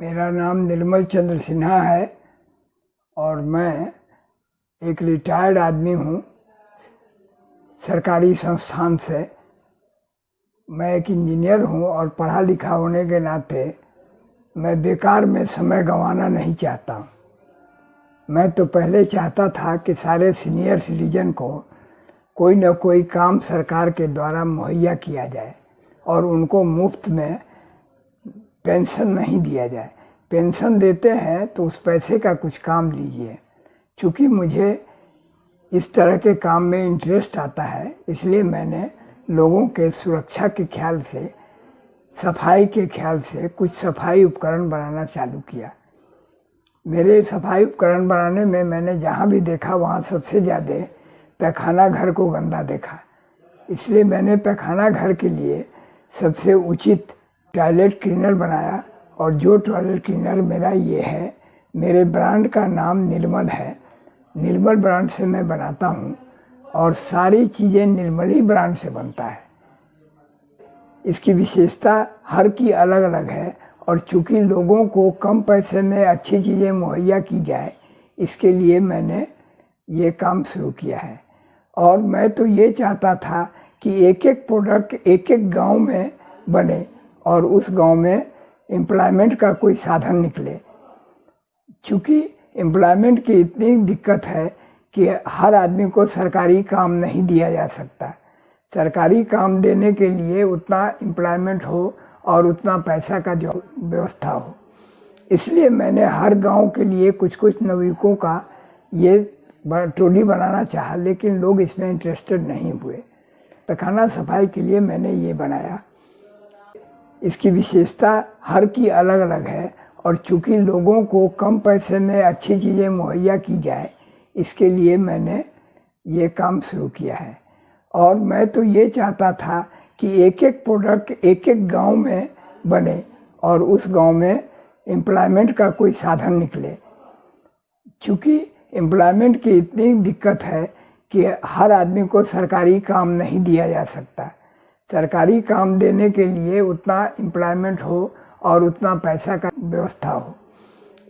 मेरा नाम निर्मल चंद्र सिन्हा है और मैं एक रिटायर्ड आदमी हूँ सरकारी संस्थान से। मैं एक इंजीनियर हूँ और पढ़ा लिखा होने के नाते मैं बेकार में समय गंवाना नहीं चाहता हूँ। मैं तो पहले चाहता था कि सारे सीनियर सिटीजन को कोई न कोई काम सरकार के द्वारा मुहैया किया जाए और उनको मुफ्त में पेंशन नहीं दिया जाए। पेंशन देते हैं तो उस पैसे का कुछ काम लीजिए। चूँकि मुझे इस तरह के काम में इंटरेस्ट आता है, इसलिए मैंने लोगों के सुरक्षा के ख्याल से, सफाई के ख्याल से कुछ सफाई उपकरण बनाना चालू किया। मेरे सफाई उपकरण बनाने में मैंने जहाँ भी देखा वहाँ सबसे ज़्यादा पैखाना घर को गंदा देखा। इसलिए मैंने पैखाना घर के लिए सबसे उचित टॉयलेट क्लीनर बनाया और जो टॉयलेट क्लीनर मेरा ये है, मेरे ब्रांड का नाम निर्मल है। निर्मल ब्रांड से मैं बनाता हूँ और सारी चीज़ें निर्मल ही ब्रांड से बनता है। इसकी विशेषता हर की अलग अलग है और चूँकि लोगों को कम पैसे में अच्छी चीज़ें मुहैया की जाए, इसके लिए मैंने ये काम शुरू किया है। और मैं तो ये चाहता था कि एक एक प्रोडक्ट एक एक गांव में बने और उस गांव में एम्प्लॉयमेंट का कोई साधन निकले। चूँकि एम्प्लॉयमेंट की इतनी दिक्कत है कि हर आदमी को सरकारी काम नहीं दिया जा सकता। सरकारी काम देने के लिए उतना एम्प्लॉयमेंट हो और उतना पैसा का जो व्यवस्था हो, इसलिए मैंने हर गांव के लिए कुछ कुछ नवयुवकों का ये टोली बनाना चाहा, लेकिन लोग इसमें इंटरेस्टेड नहीं हुए। पैखाना सफाई के लिए मैंने ये बनाया। इसकी विशेषता हर की अलग अलग है और चूँकि लोगों को कम पैसे में अच्छी चीज़ें मुहैया की जाए, इसके लिए मैंने ये काम शुरू किया है। और मैं तो ये चाहता था कि एक एक प्रोडक्ट एक एक गांव में बने और उस गांव में एम्प्लॉयमेंट का कोई साधन निकले। चूँकि एम्प्लॉयमेंट की इतनी दिक्कत है कि हर आदमी को सरकारी काम नहीं दिया जा सकता। सरकारी काम देने के लिए उतना एम्प्लॉयमेंट हो और उतना पैसा का व्यवस्था हो,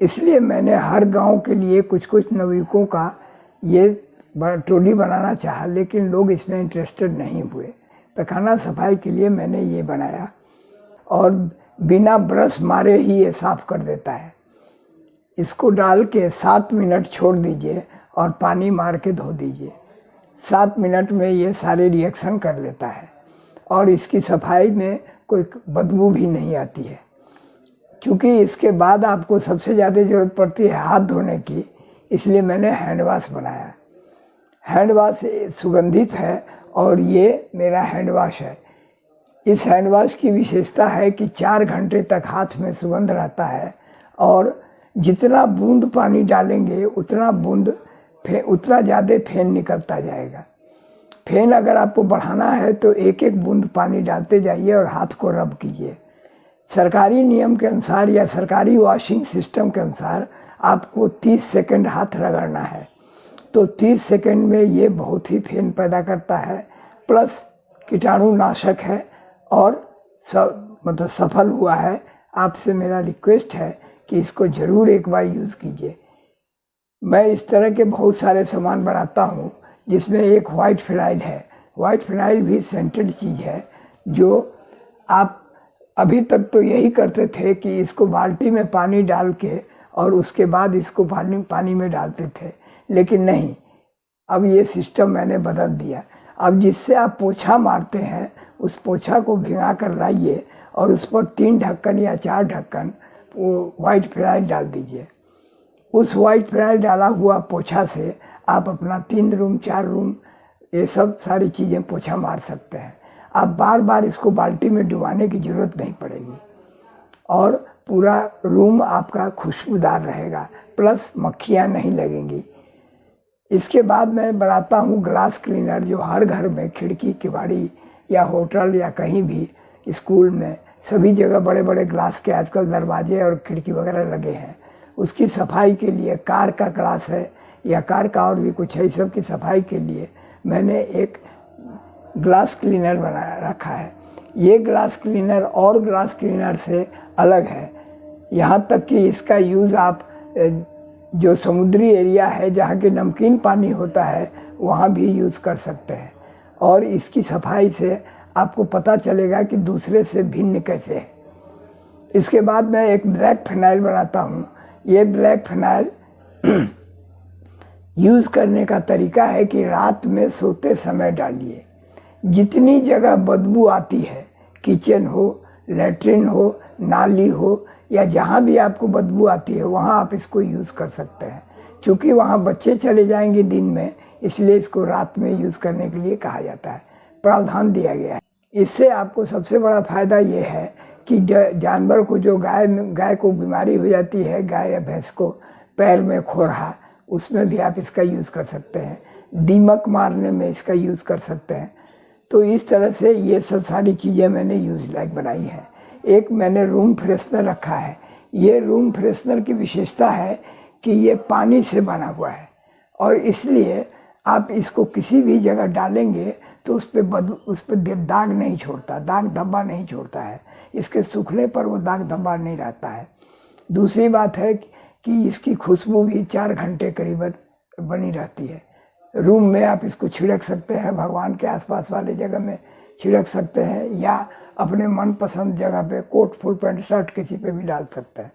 इसलिए मैंने हर गांव के लिए कुछ कुछ नवयुवकों का ये टोली बनाना चाहा, लेकिन लोग इसमें इंटरेस्टेड नहीं हुए। पैखाना सफाई के लिए मैंने ये बनाया और बिना ब्रश मारे ही ये साफ़ कर देता है। इसको डाल के 7 मिनट छोड़ दीजिए और पानी मार के धो दीजिए। 7 मिनट में ये सारे रिएक्शन कर लेता है और इसकी सफाई में कोई बदबू भी नहीं आती है। क्योंकि इसके बाद आपको सबसे ज़्यादा ज़रूरत पड़ती है हाथ धोने की, इसलिए मैंने हैंड वाश बनाया। हैंड वाश सुगंधित है और ये मेरा हैंड वाश है। इस हैंड वाश की विशेषता है कि 4 घंटे तक हाथ में सुगंध रहता है और जितना बूंद पानी डालेंगे उतना ज़्यादा फेन निकलता जाएगा। फेन अगर आपको बढ़ाना है तो एक एक बूंद पानी डालते जाइए और हाथ को रब कीजिए। सरकारी नियम के अनुसार या सरकारी वॉशिंग सिस्टम के अनुसार आपको 30 सेकंड हाथ रगड़ना है, तो 30 सेकंड में ये बहुत ही फेन पैदा करता है, प्लस कीटाणुनाशक है और मतलब सफल हुआ है। आपसे मेरा रिक्वेस्ट है कि इसको ज़रूर एक बार यूज़ कीजिए। मैं इस तरह के बहुत सारे सामान बनाता हूँ, जिसमें एक वाइट फिनाइल है। वाइट फिनाइल भी सेंटेड चीज़ है, जो आप अभी तक तो यही करते थे कि इसको बाल्टी में पानी डाल के और उसके बाद इसको पानी में डालते थे, लेकिन नहीं, अब ये सिस्टम मैंने बदल दिया। अब जिससे आप पोछा मारते हैं, उस पोछा को भिगा कर लाइए और उस पर 3 ढक्कन या 4 ढक्कन वो वाइट फिनाइल डाल दीजिए। उस वाइट फिनाइल डाला हुआ पोछा से आप अपना 3 रूम 4 रूम ये सब सारी चीज़ें पोछा मार सकते हैं। आप बार बार इसको बाल्टी में डुबाने की ज़रूरत नहीं पड़ेगी और पूरा रूम आपका खुशबूदार रहेगा, प्लस मक्खियाँ नहीं लगेंगी। इसके बाद मैं बनाता हूँ ग्लास क्लीनर, जो हर घर में खिड़की किवाड़ी या होटल या कहीं भी स्कूल में सभी जगह बड़े बड़े ग्लास के आजकल दरवाजे और खिड़की वगैरह लगे हैं। उसकी सफाई के लिए कार का ग्लास है या कार का और भी कुछ है, इस सब की सफाई के लिए मैंने एक ग्लास क्लीनर बना रखा है। ये ग्लास क्लीनर और ग्लास क्लीनर से अलग है। यहाँ तक कि इसका यूज़ आप जो समुद्री एरिया है जहाँ के नमकीन पानी होता है वहाँ भी यूज़ कर सकते हैं। और इसकी सफाई से आपको पता चलेगा कि दूसरे से भिन्न कैसे है। इसके बाद मैं एक ब्लैक फिनाइल बनाता हूँ। ये ब्लैक फिनाइल यूज़ करने का तरीका है कि रात में सोते समय डालिए। जितनी जगह बदबू आती है, किचन हो, लेटरिन हो, नाली हो या जहाँ भी आपको बदबू आती है वहाँ आप इसको यूज़ कर सकते हैं। क्योंकि वहाँ बच्चे चले जाएंगे दिन में, इसलिए इसको रात में यूज़ करने के लिए कहा जाता है, प्रावधान दिया गया है। इससे आपको सबसे बड़ा फ़ायदा ये है कि जानवर को जो गाय को बीमारी हो जाती है, गाय या भैंस को पैर में खोरहा, उसमें भी आप इसका यूज़ कर सकते हैं। दीमक मारने में इसका यूज़ कर सकते हैं। तो इस तरह से ये सब सारी चीज़ें मैंने यूज लाइक बनाई हैं। एक मैंने रूम फ्रेशनर रखा है। ये रूम फ्रेशनर की विशेषता है कि ये पानी से बना हुआ है और इसलिए आप इसको किसी भी जगह डालेंगे तो उस पर दाग नहीं छोड़ता, दाग धब्बा नहीं छोड़ता है। इसके सूखने पर वो दाग धब्बा नहीं रहता है। दूसरी बात है कि इसकी खुशबू भी 4 घंटे करीबन बनी रहती है। रूम में आप इसको छिड़क सकते हैं, भगवान के आसपास वाले जगह में छिड़क सकते हैं या अपने मनपसंद जगह पे कोट फुल पैंट शर्ट किसी पे भी डाल सकते हैं।